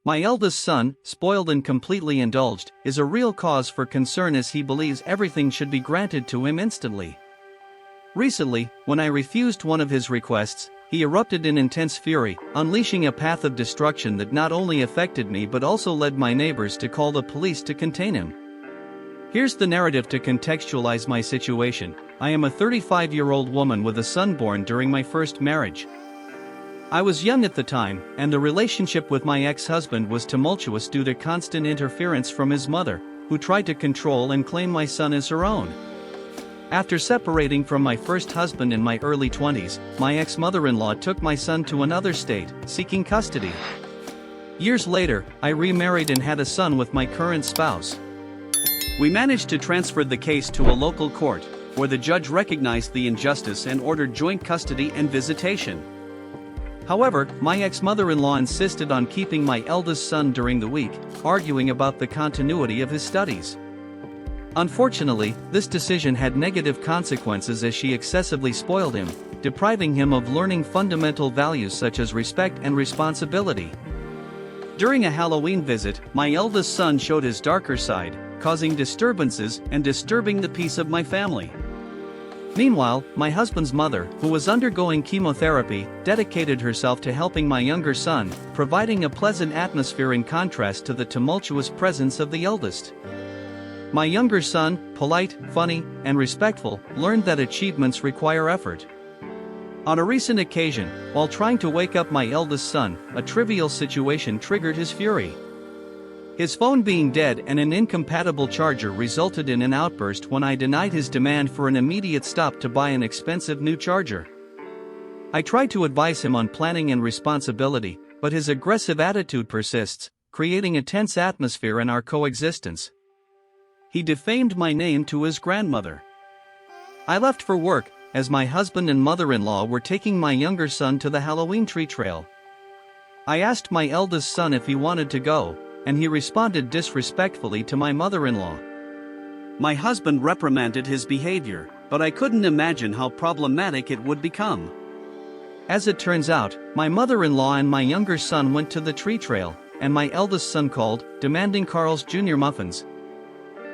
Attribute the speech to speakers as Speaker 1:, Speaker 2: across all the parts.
Speaker 1: My eldest son, spoiled and completely indulged, is a real cause for concern as he believes everything should be granted to him instantly. Recently, when I refused one of his requests, he erupted in intense fury, unleashing a path of destruction that not only affected me but also led my neighbors to call the police to contain him. Here's the narrative to contextualize my situation. I am a 35-year-old woman with a son born during my first marriage. I was young at the time, and the relationship with my ex-husband was tumultuous due to constant interference from his mother, who tried to control and claim my son as her own. After separating from my first husband in my early 20s, my ex-mother-in-law took my son to another state, seeking custody. Years later, I remarried and had a son with my current spouse. We managed to transfer the case to a local court, where the judge recognized the injustice and ordered joint custody and visitation. However, my ex-mother-in-law insisted on keeping my eldest son during the week, arguing about the continuity of his studies. Unfortunately, this decision had negative consequences as she excessively spoiled him, depriving him of learning fundamental values such as respect and responsibility. During a Halloween visit, my eldest son showed his darker side, causing disturbances and disturbing the peace of my family. Meanwhile, my husband's mother, who was undergoing chemotherapy, dedicated herself to helping my younger son, providing a pleasant atmosphere in contrast to the tumultuous presence of the eldest. My younger son, polite, funny, and respectful, learned that achievements require effort. On a recent occasion, while trying to wake up my eldest son, a trivial situation triggered his fury. His phone being dead and an incompatible charger resulted in an outburst when I denied his demand for an immediate stop to buy an expensive new charger. I tried to advise him on planning and responsibility, but his aggressive attitude persists, creating a tense atmosphere in our coexistence. He defamed my name to his grandmother. I left for work, as my husband and mother-in-law were taking my younger son to the Halloween tree trail. I asked my eldest son if he wanted to go, and he responded disrespectfully to my mother-in-law. My husband reprimanded his behavior, but I couldn't imagine how problematic it would become. As it turns out, my mother-in-law and my younger son went to the tree trail, and my eldest son called, demanding Carl's Jr. muffins.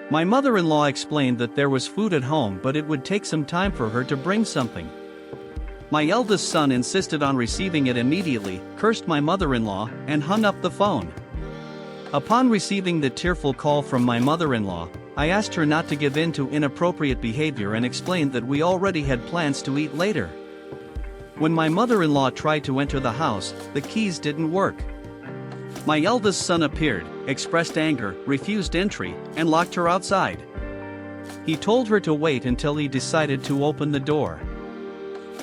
Speaker 1: My mother-in-law explained that there was food at home but it would take some time for her to bring something. My eldest son insisted on receiving it immediately, cursed my mother-in-law, and hung up the phone. Upon receiving the tearful call from my mother-in-law, I asked her not to give in to inappropriate behavior and explained that we already had plans to eat later. When my mother-in-law tried to enter the house, the keys didn't work. My eldest son appeared, expressed anger, refused entry, and locked her outside. He told her to wait until he decided to open the door.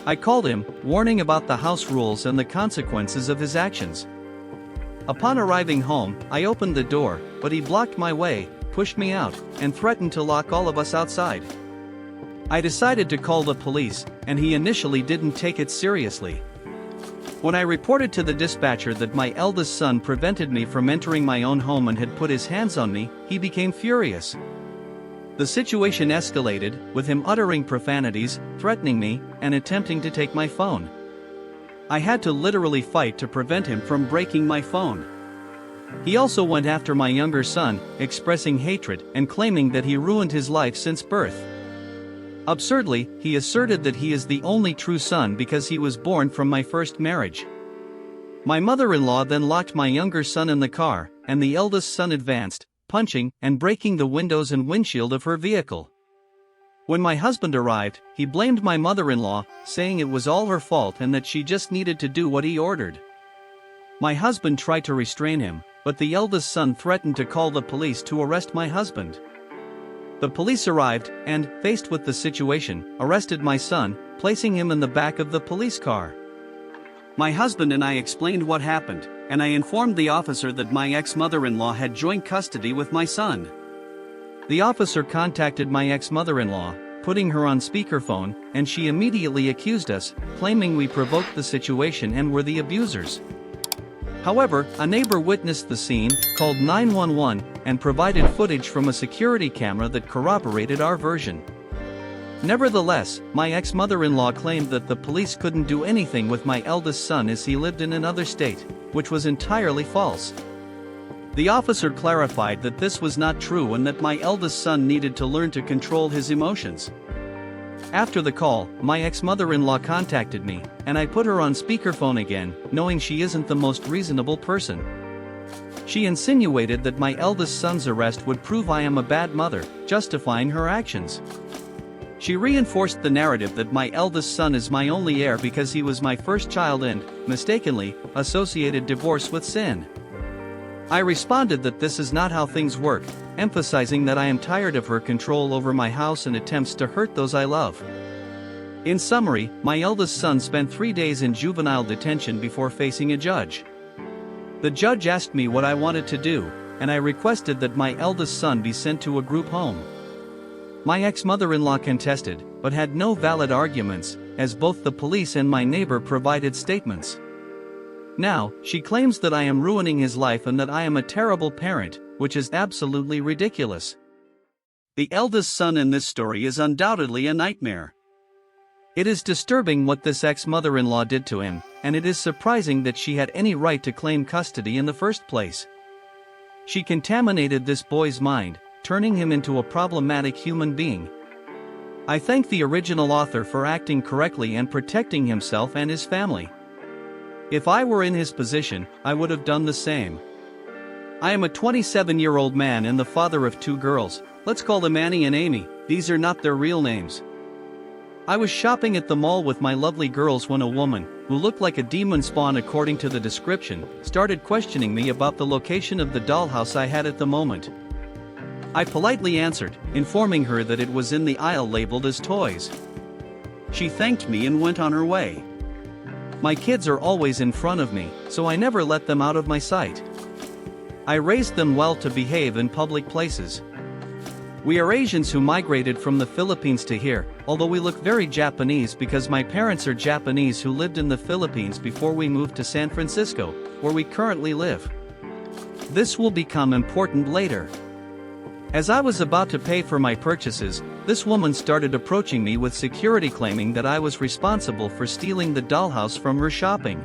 Speaker 1: I called him, warning about the house rules and the consequences of his actions. Upon arriving home, I opened the door, but he blocked my way, pushed me out, and threatened to lock all of us outside. I decided to call the police, and he initially didn't take it seriously. When I reported to the dispatcher that my eldest son prevented me from entering my own home and had put his hands on me, he became furious. The situation escalated, with him uttering profanities, threatening me, and attempting to take my phone. I had to literally fight to prevent him from breaking my phone. He also went after my younger son, expressing hatred and claiming that he ruined his life since birth. Absurdly, he asserted that he is the only true son because he was born from my first marriage. My mother-in-law then locked my younger son in the car, and the eldest son advanced, punching and breaking the windows and windshield of her vehicle. When my husband arrived, he blamed my mother-in-law, saying it was all her fault and that she just needed to do what he ordered. My husband tried to restrain him, but the eldest son threatened to call the police to arrest my husband. The police arrived and, faced with the situation, arrested my son, placing him in the back of the police car. My husband and I explained what happened, and I informed the officer that my ex-mother-in-law had joint custody with my son. The officer contacted my ex-mother-in-law, putting her on speakerphone, and she immediately accused us, claiming we provoked the situation and were the abusers. However, a neighbor witnessed the scene, called 911, and provided footage from a security camera that corroborated our version. Nevertheless, my ex-mother-in-law claimed that the police couldn't do anything with my eldest son as he lived in another state, which was entirely false. The officer clarified that this was not true and that my eldest son needed to learn to control his emotions. After the call, my ex-mother-in-law contacted me, and I put her on speakerphone again, knowing she isn't the most reasonable person. She insinuated that my eldest son's arrest would prove I am a bad mother, justifying her actions. She reinforced the narrative that my eldest son is my only heir because he was my first child and, mistakenly, associated divorce with sin. I responded that this is not how things work, emphasizing that I am tired of her control over my house and attempts to hurt those I love. In summary, my eldest son spent 3 days in juvenile detention before facing a judge. The judge asked me what I wanted to do, and I requested that my eldest son be sent to a group home. My ex-mother-in-law contested, but had no valid arguments, as both the police and my neighbor provided statements. Now, she claims that I am ruining his life and that I am a terrible parent, which is absolutely ridiculous. The eldest son in this story is undoubtedly a nightmare. It is disturbing what this ex-mother-in-law did to him, and it is surprising that she had any right to claim custody in the first place. She contaminated this boy's mind, turning him into a problematic human being. I thank the original author for acting correctly and protecting himself and his family. If I were in his position, I would have done the same. I am a 27-year-old man and the father of 2 girls. Let's call them Annie and Amy. These are not their real names. I was shopping at the mall with my lovely girls when a woman, who looked like a demon spawn according to the description, started questioning me about the location of the dollhouse I had at the moment. I politely answered, informing her that it was in the aisle labeled as toys. She thanked me and went on her way. My kids are always in front of me, so I never let them out of my sight. I raised them well to behave in public places. We are Asians who migrated from the Philippines to here, although we look very Japanese because my parents are Japanese who lived in the Philippines before we moved to San Francisco, where we currently live. This will become important later. As I was about to pay for my purchases, this woman started approaching me with security claiming that I was responsible for stealing the dollhouse from her shopping.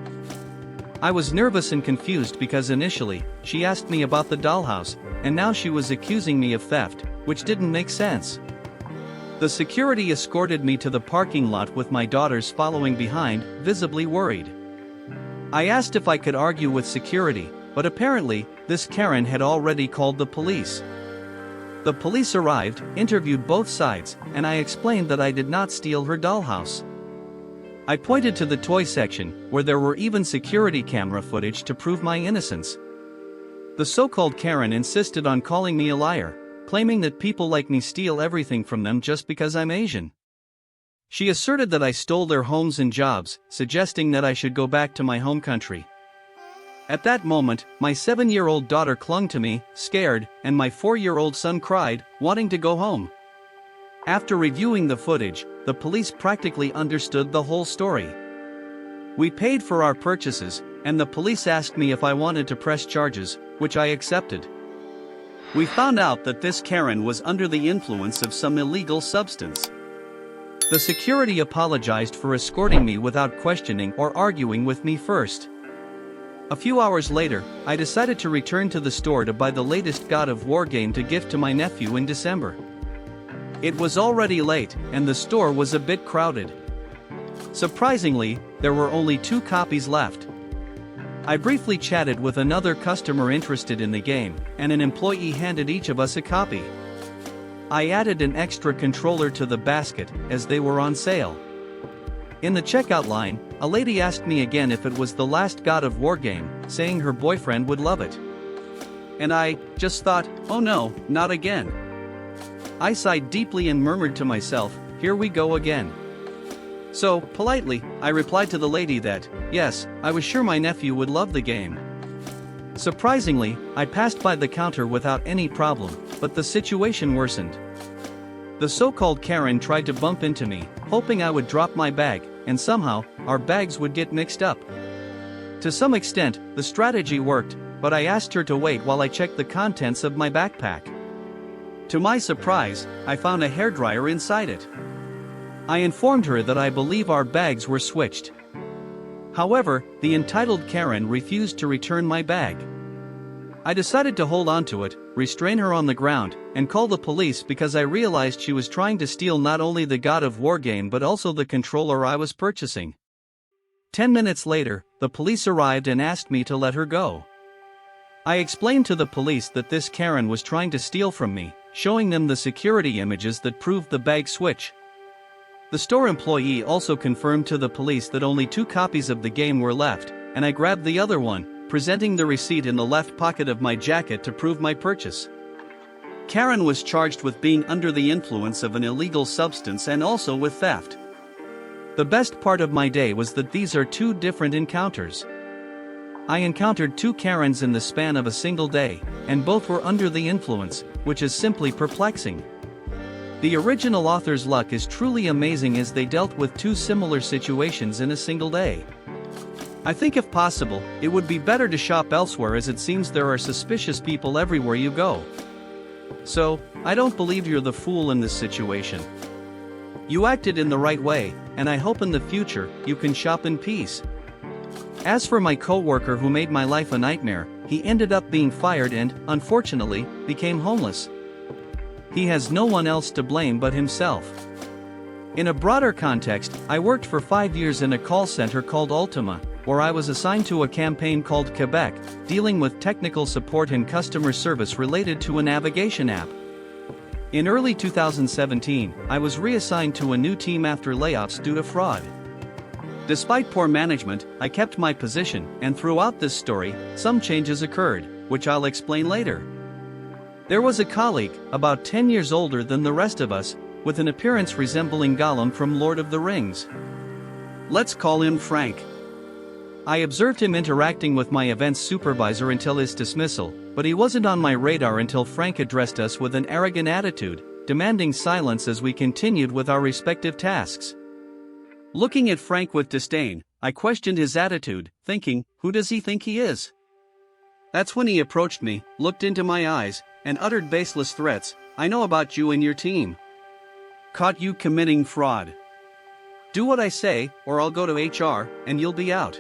Speaker 1: I was nervous and confused because initially, she asked me about the dollhouse, and now she was accusing me of theft, which didn't make sense. The security escorted me to the parking lot with my daughters following behind, visibly worried. I asked if I could argue with security, but apparently, this Karen had already called the police. The police arrived, interviewed both sides, and I explained that I did not steal her dollhouse. I pointed to the toy section, where there were even security camera footage to prove my innocence. The so-called Karen insisted on calling me a liar, claiming that people like me steal everything from them just because I'm Asian. She asserted that I stole their homes and jobs, suggesting that I should go back to my home country. At that moment, my 7-year-old daughter clung to me, scared, and my 4-year-old son cried, wanting to go home. After reviewing the footage, the police practically understood the whole story. We paid for our purchases, and the police asked me if I wanted to press charges, which I accepted. We found out that this Karen was under the influence of some illegal substance. The security apologized for escorting me without questioning or arguing with me first. A few hours later, I decided to return to the store to buy the latest God of War game to gift to my nephew in December. It was already late, and the store was a bit crowded. Surprisingly, there were only 2 copies left. I briefly chatted with another customer interested in the game, and an employee handed each of us a copy. I added an extra controller to the basket, as they were on sale. In the checkout line, a lady asked me again if it was the last God of War game, saying her boyfriend would love it. And I just thought, oh no, not again. I sighed deeply and murmured to myself, here we go again. So, politely, I replied to the lady that, yes, I was sure my nephew would love the game. Surprisingly, I passed by the counter without any problem, but the situation worsened. The so-called Karen tried to bump into me, hoping I would drop my bag, and somehow, our bags would get mixed up. To some extent, the strategy worked, but I asked her to wait while I checked the contents of my backpack. To my surprise, I found a hairdryer inside it. I informed her that I believe our bags were switched. However, the entitled Karen refused to return my bag. I decided to hold on to it, restrain her on the ground, and call the police because I realized she was trying to steal not only the God of War game but also the controller I was purchasing. 10 minutes later, the police arrived and asked me to let her go. I explained to the police that this Karen was trying to steal from me, showing them the security images that proved the bag switch. The store employee also confirmed to the police that only 2 copies of the game were left, and I grabbed the other one, presenting the receipt in the left pocket of my jacket to prove my purchase. Karen was charged with being under the influence of an illegal substance and also with theft. The best part of my day was that these are 2 different encounters. I encountered 2 Karens in the span of a single day, and both were under the influence, which is simply perplexing. The original author's luck is truly amazing as they dealt with 2 similar situations in a single day. I think if possible, it would be better to shop elsewhere as it seems there are suspicious people everywhere you go. So, I don't believe you're the fool in this situation. You acted in the right way, and I hope in the future, you can shop in peace. As for my co-worker who made my life a nightmare, he ended up being fired and, unfortunately, became homeless. He has no one else to blame but himself. In a broader context, I worked for 5 years in a call center called Ultima, where I was assigned to a campaign called Quebec, dealing with technical support and customer service related to a navigation app. In early 2017, I was reassigned to a new team after layoffs due to fraud. Despite poor management, I kept my position, and throughout this story, some changes occurred, which I'll explain later. There was a colleague, about 10 years older than the rest of us, with an appearance resembling Gollum from Lord of the Rings. Let's call him Frank. I observed him interacting with my events supervisor until his dismissal, but he wasn't on my radar until Frank addressed us with an arrogant attitude, demanding silence as we continued with our respective tasks. Looking at Frank with disdain, I questioned his attitude, thinking, who does he think he is? That's when he approached me, looked into my eyes, and uttered baseless threats. I know about you and your team. Caught you committing fraud. Do what I say, or I'll go to HR, and you'll be out.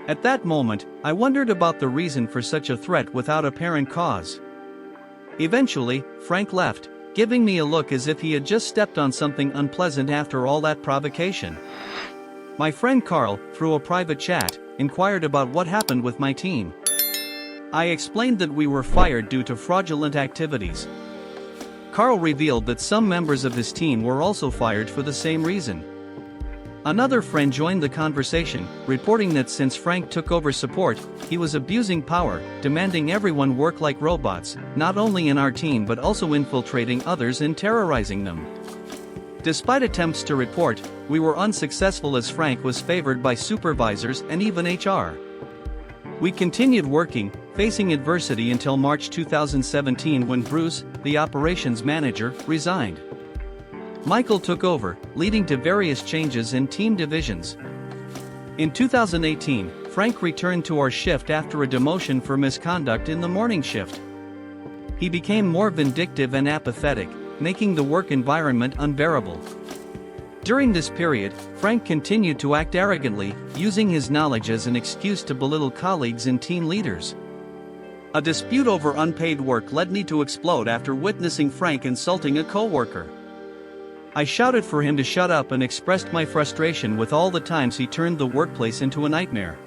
Speaker 1: At that moment, I wondered about the reason for such a threat without apparent cause. Eventually, Frank left, giving me a look as if he had just stepped on something unpleasant after all that provocation. My friend Carl, through a private chat, inquired about what happened with my team. I explained that we were fired due to fraudulent activities. Carl revealed that some members of his team were also fired for the same reason. Another friend joined the conversation, reporting that since Frank took over support, he was abusing power, demanding everyone work like robots, not only in our team but also infiltrating others and terrorizing them. Despite attempts to report, we were unsuccessful as Frank was favored by supervisors and even HR. We continued working, facing adversity until March 2017 when Bruce, the operations manager, resigned. Michael took over, leading to various changes in team divisions. In 2018, Frank returned to our shift after a demotion for misconduct in the morning shift. He became more vindictive and apathetic, making the work environment unbearable. During this period, Frank continued to act arrogantly, using his knowledge as an excuse to belittle colleagues and team leaders. A dispute over unpaid work led me to explode after witnessing Frank insulting a coworker. I shouted for him to shut up and expressed my frustration with all the times he turned the workplace into a nightmare.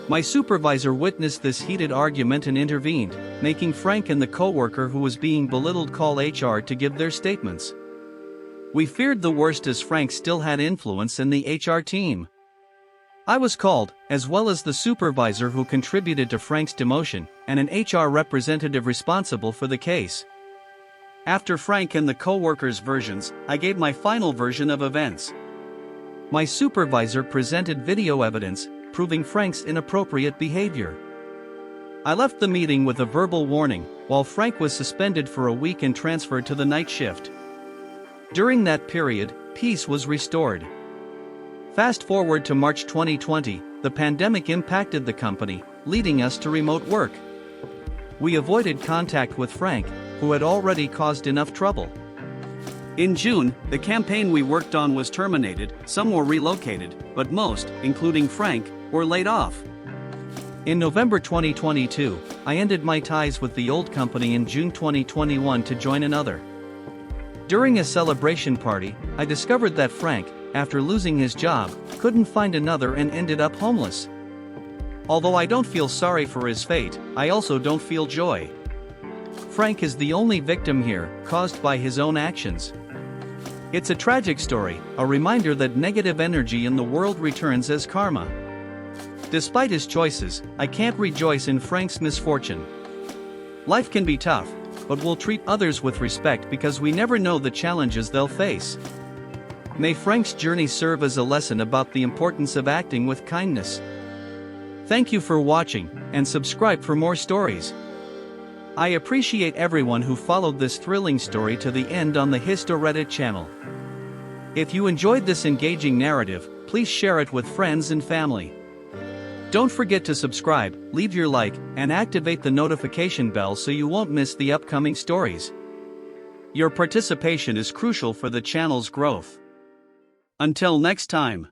Speaker 1: My supervisor witnessed this heated argument and intervened, making Frank and the coworker who was being belittled call HR to give their statements. We feared the worst as Frank still had influence in the HR team. I was called, as well as the supervisor who contributed to Frank's demotion, and an HR representative responsible for the case. After Frank and the co-workers' versions, I gave my final version of events. My supervisor presented video evidence, proving Frank's inappropriate behavior. I left the meeting with a verbal warning, while Frank was suspended for a week and transferred to the night shift. During that period, peace was restored. Fast forward to March 2020, the pandemic impacted the company, leading us to remote work. We avoided contact with Frank, who had already caused enough trouble. In June, the campaign we worked on was terminated, some were relocated, but most, including Frank, were laid off. In November 2022, I ended my ties with the old company in June 2021 to join another. During a celebration party, I discovered that Frank, after losing his job, couldn't find another and ended up homeless. Although I don't feel sorry for his fate, I also don't feel joy. Frank is the only victim here, caused by his own actions. It's a tragic story, a reminder that negative energy in the world returns as karma. Despite his choices, I can't rejoice in Frank's misfortune. Life can be tough, but we'll treat others with respect because we never know the challenges they'll face. May Frank's journey serve as a lesson about the importance of acting with kindness. Thank you for watching, and subscribe for more stories. I appreciate everyone who followed this thrilling story to the end on the HistoReddit channel. If you enjoyed this engaging narrative, please share it with friends and family. Don't forget to subscribe, leave your like, and activate the notification bell so you won't miss the upcoming stories. Your participation is crucial for the channel's growth. Until next time.